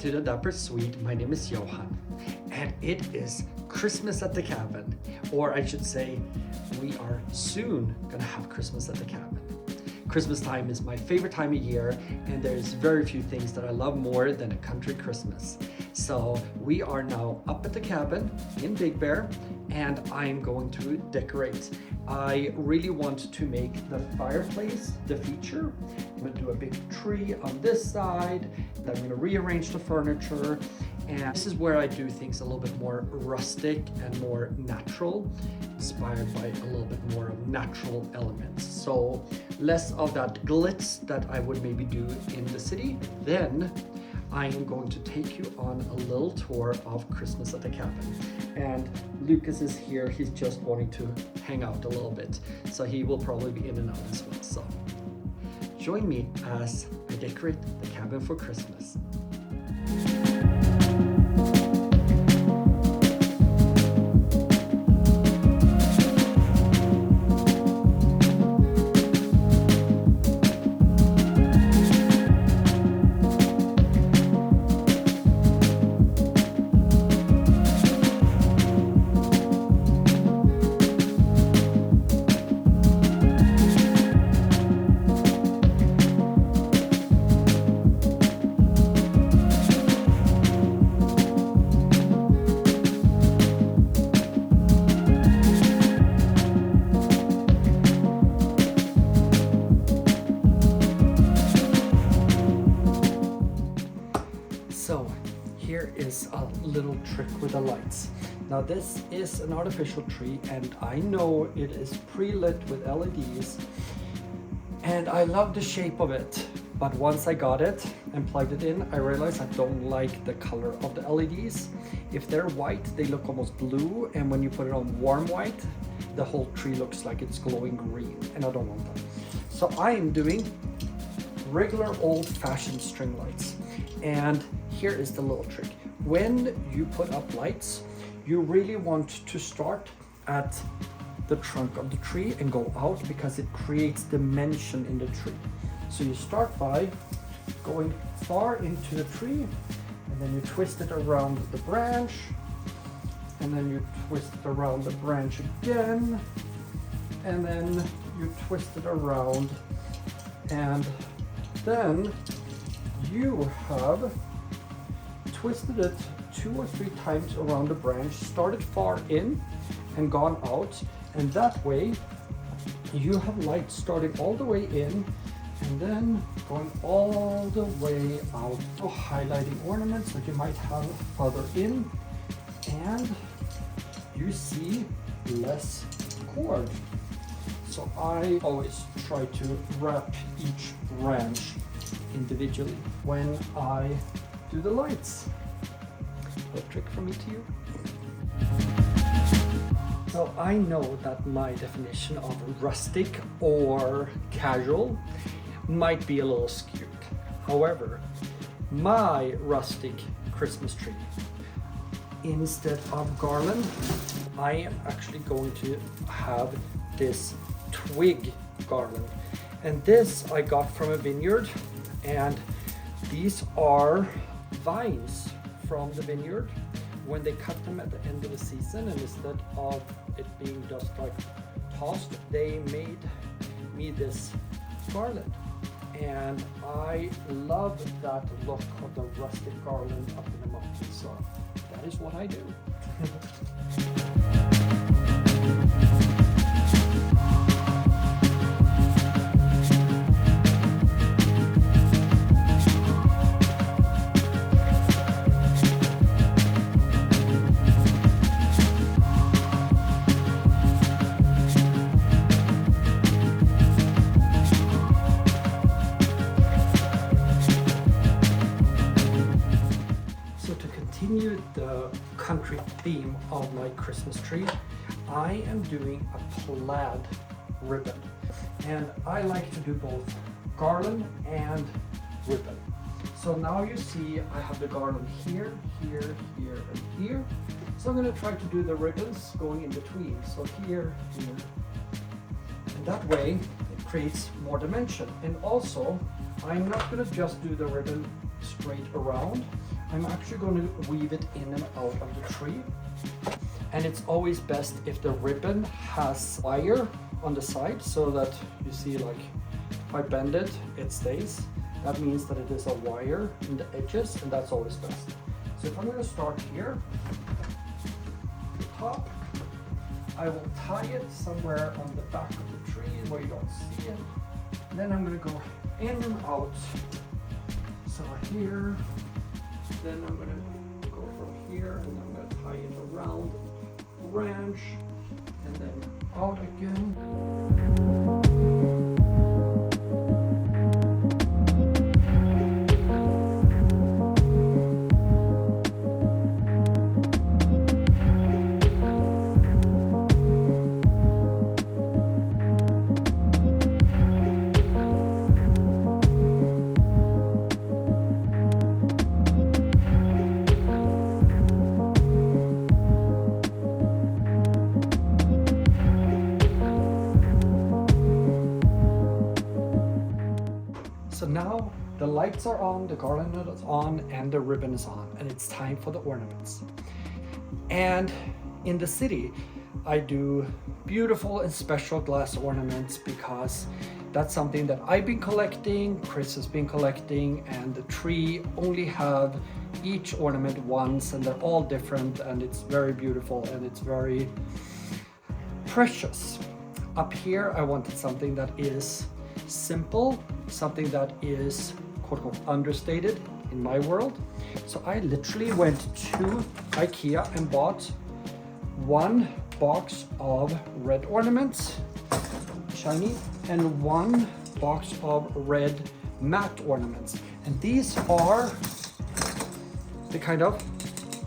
to the Dapper Suite. My name is Johan, and it is Christmas at the cabin, or I should say, we are soon gonna have Christmas at the cabin. Christmas time is my favorite time of year, and there's very few things that I love more than a country Christmas. So we are now up at the cabin in Big Bear, and I'm going to decorate. I really want to make the fireplace the feature. I'm gonna do a big tree on this side, then I'm gonna rearrange the furniture, and this is where I do things a little bit more rustic and more natural, inspired by a little bit more of natural elements. So less of that glitz that I would maybe do in the city. Then I am going to take you on a little tour of Christmas at the cabin. And Lucas is here, he's just wanting to hang out a little bit. So he will probably be in and out as well. So join me as I decorate the cabin for Christmas. So here is a little trick with the lights. Now this is an artificial tree, and I know it is pre-lit with LEDs, and I love the shape of it. But once I got it and plugged it in, I realized I don't like the color of the LEDs. If they're white, they look almost blue, and when you put it on warm white, the whole tree looks like it's glowing green, and I don't want that. So I am doing regular old-fashioned string lights. And here is the little trick. When you put up lights, you really want to start at the trunk of the tree and go out, because it creates dimension in the tree. So you start by going far into the tree, and then you twist it around the branch, and then you twist it around the branch again, and then you twist it around, and then you have twisted it 2 or 3 times around the branch, started far in and gone out, and that way you have light starting all the way in and then going all the way out. So highlighting ornaments that you might have further in, and you see less cord. So I always try to wrap each branch individually when I do the lights. A trick from me to you. So I know that my definition of rustic or casual might be a little skewed. However, my rustic Christmas tree, instead of garland, I am actually going to have this twig garland. And this I got from a vineyard, and these are vines from the vineyard when they cut them at the end of the season, and instead of it being just like tossed, they made me this garland. And I love that look of the rustic garland up in the mountains, so that is what I do. Continue the country theme of my Christmas tree, I am doing a plaid ribbon, and I like to do both garland and ribbon. So now you see I have the garland here, here, here, and here. So I'm going to try to do the ribbons going in between. So here, here, and that way it creates more dimension. And also, I'm not going to just do the ribbon straight around. I'm actually going to weave it in and out of the tree. And it's always best if the ribbon has wire on the side, so that you see, like, if I bend it, it stays. That means that it is a wire in the edges, and that's always best. So if I'm going to start here, the top, I will tie it somewhere on the back of the tree where you don't see it. And then I'm going to go in and out. So here, then I'm going to go from here, and I'm going to tie it around the branch, and then out again. So now the lights are on, the garland is on, and the ribbon is on, and it's time for the ornaments. And in the city, I do beautiful and special glass ornaments because that's something that I've been collecting, Chris has been collecting, and the tree only have each ornament once, and they're all different, and it's very beautiful and it's very precious. Up here, I wanted something that is simple, something that is quote-unquote understated in my world. So I literally went to IKEA and bought one box of red ornaments, shiny, and one box of red matte ornaments. And these are the kind of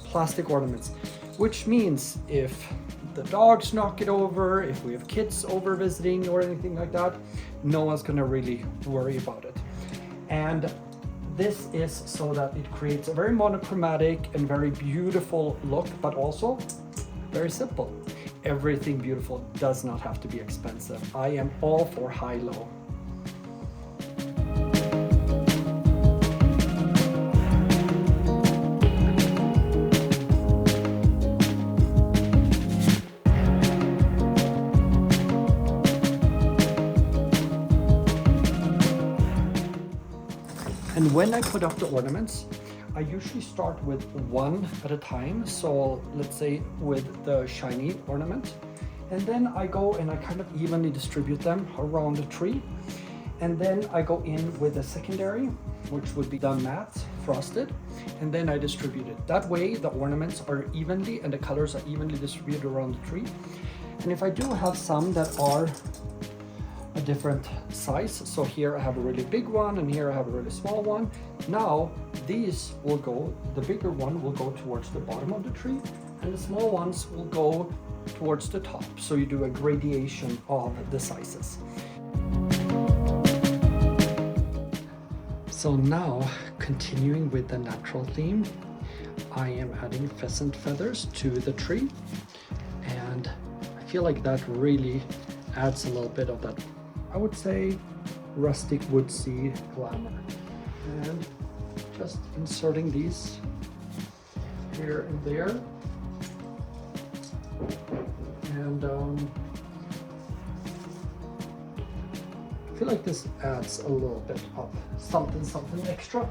plastic ornaments, which means if the dogs knock it over, if we have kids over visiting or anything like that, no one's gonna really worry about it. And this is so that it creates a very monochromatic and very beautiful look, but also very simple. Everything beautiful does not have to be expensive. I am all for high-low. And when I put up the ornaments, I usually start with one at a time. So let's say with the shiny ornament, and then I go and I kind of evenly distribute them around the tree. And then I go in with the secondary, which would be the matte frosted, and then I distribute it. That way the ornaments are evenly and the colors are evenly distributed around the tree. And if I do have some that are a different size, so here I have a really big one and here I have a really small one, now these will go, the bigger one will go towards the bottom of the tree and the small ones will go towards the top, so you do a gradation of the sizes. So now, continuing with the natural theme, I am adding pheasant feathers to the tree, and I feel like that really adds a little bit of that, I would say, rustic woodsy glamour. And just inserting these here and there. And I feel like this adds a little bit of something extra.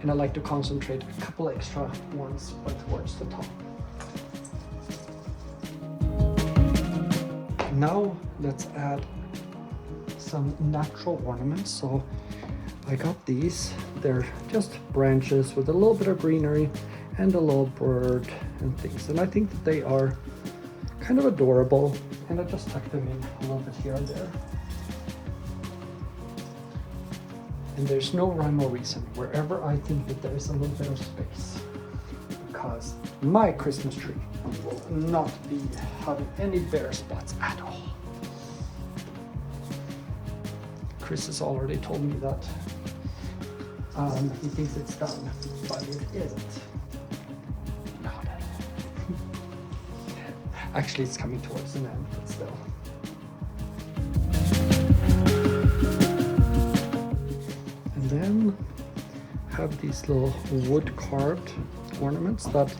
And I like to concentrate a couple extra ones towards the top. Now let's add some natural ornaments. So I got these. They're just branches with a little bit of greenery and a little bird and things. And I think that they are kind of adorable. And I just tuck them in a little bit here and there. And there's no rhyme or reason wherever I think that there's a little bit of space, because my Christmas tree will not be having any bare spots at all. Chris has already told me that he thinks it's done, but it isn't. Not at all. Actually, it's coming towards an end, but still. And then have these little wood carved ornaments that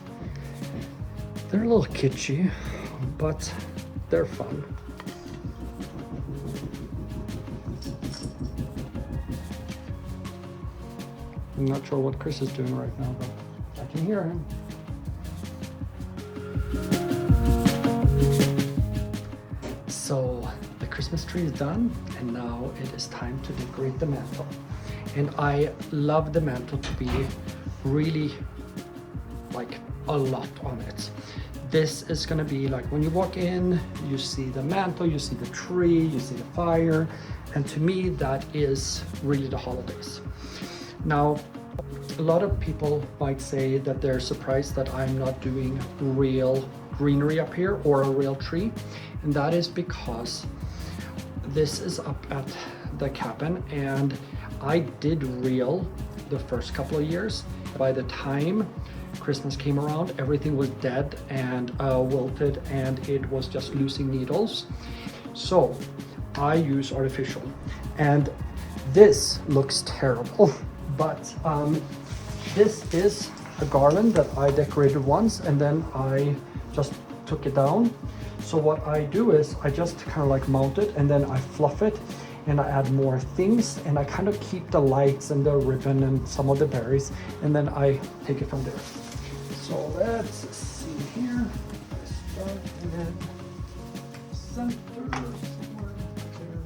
they're a little kitschy, but they're fun. I'm not sure what Chris is doing right now, but I can hear him. So the Christmas tree is done, and now it is time to decorate the mantle. And I love the mantle to be really like a lot on it. This is gonna be like when you walk in, you see the mantle, you see the tree, you see the fire, and to me that is really the holidays. Now, a lot of people might say that they're surprised that I'm not doing real greenery up here or a real tree, and that is because this is up at the cabin and I did real the first couple of years. By the time Christmas came around, everything was dead and wilted, and it was just losing needles. So I use artificial, and this looks terrible, but this is a garland that I decorated once and then I just took it down. So what I do is I just kind of like mount it and then I fluff it and I add more things and I kind of keep the lights and the ribbon and some of the berries, and then I take it from there. So let's see here. I start in center somewhere there.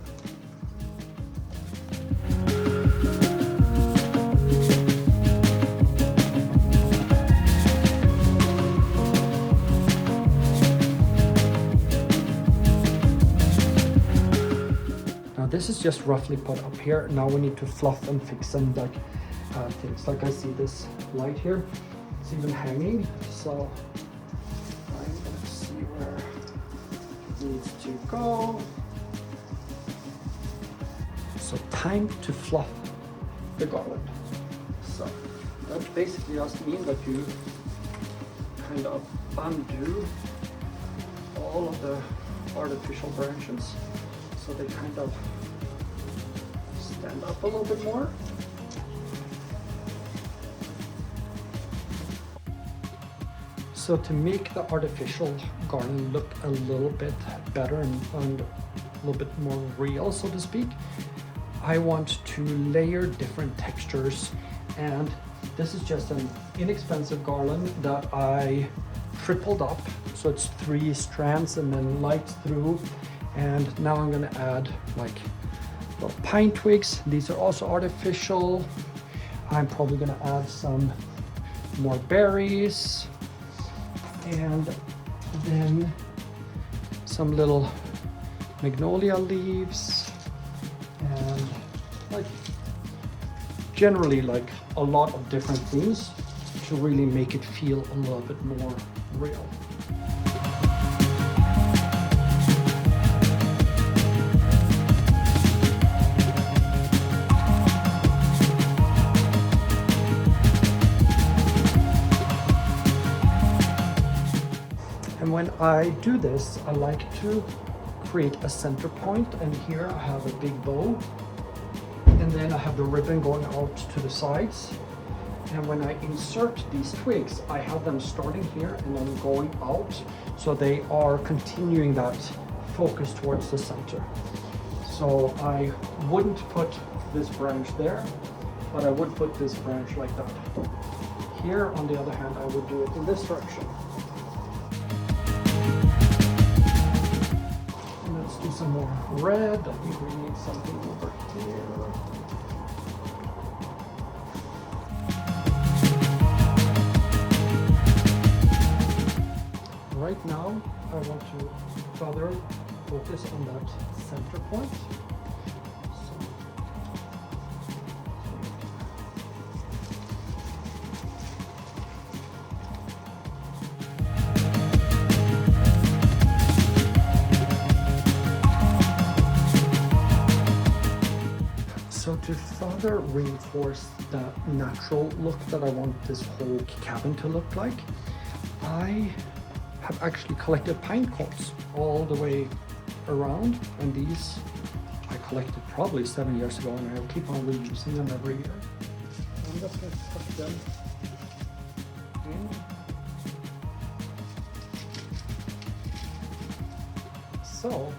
This is just roughly put up here. Now we need to fluff and fix some like things. Like I see this light here, it's even hanging. So I'm gonna see where it needs to go. So time to fluff the garland. So that basically just means that you kind of undo all of the artificial branches so they kind of stand up a little bit more. So to make the artificial garland look a little bit better and a little bit more real, so to speak, I want to layer different textures, and this is just an inexpensive garland that I tripled up, so it's 3 strands and then lights through. And now I'm gonna add like little pine twigs. These are also artificial. I'm probably gonna add some more berries and then some little magnolia leaves, and like generally like a lot of different things to really make it feel a little bit more real. And when I do this, I like to create a center point, and here I have a big bow, and then I have the ribbon going out to the sides. And when I insert these twigs, I have them starting here and then going out, so they are continuing that focus towards the center. So I wouldn't put this branch there, but I would put this branch like that. Here, on the other hand, I would do it in this direction. Do some more red. I think we need something over here. Right now, I want to further focus on that center point. So to further reinforce the natural look that I want this whole cabin to look like, I have actually collected pine cones all the way around, and these I collected probably 7 years ago, and I keep on reusing them every year. I'm just going to tuck them in. So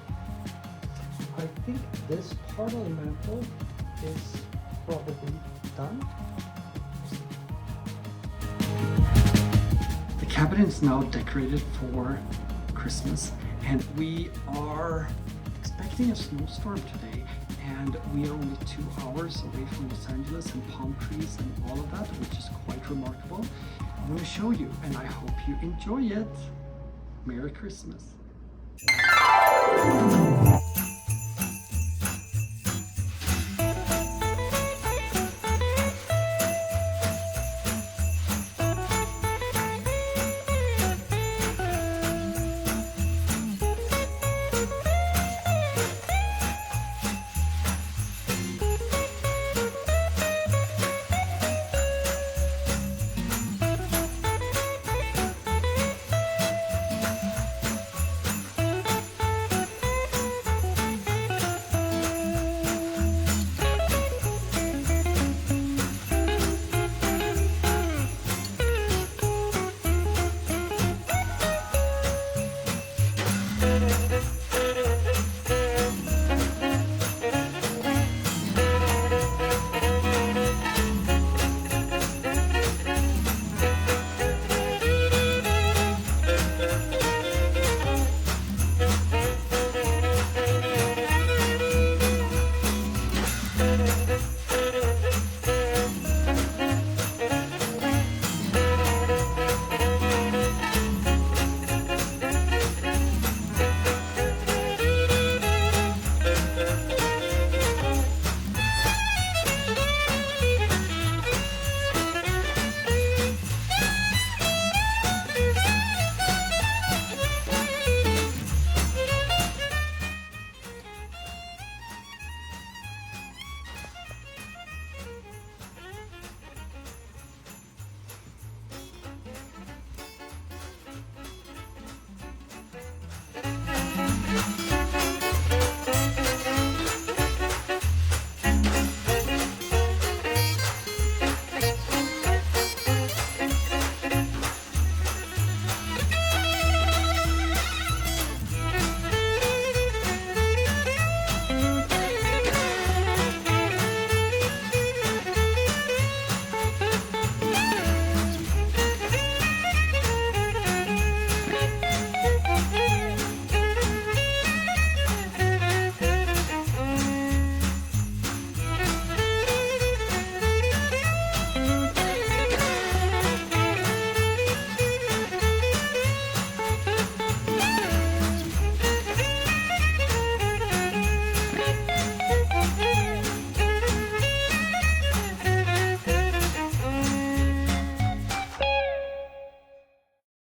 I think this part of the mantle is probably done. The cabinet is now decorated for Christmas, and we are expecting a snowstorm today, and we are only 2 hours away from Los Angeles and palm trees and all of that, which is quite remarkable. I'm going to show you, and I hope you enjoy it. Merry Christmas.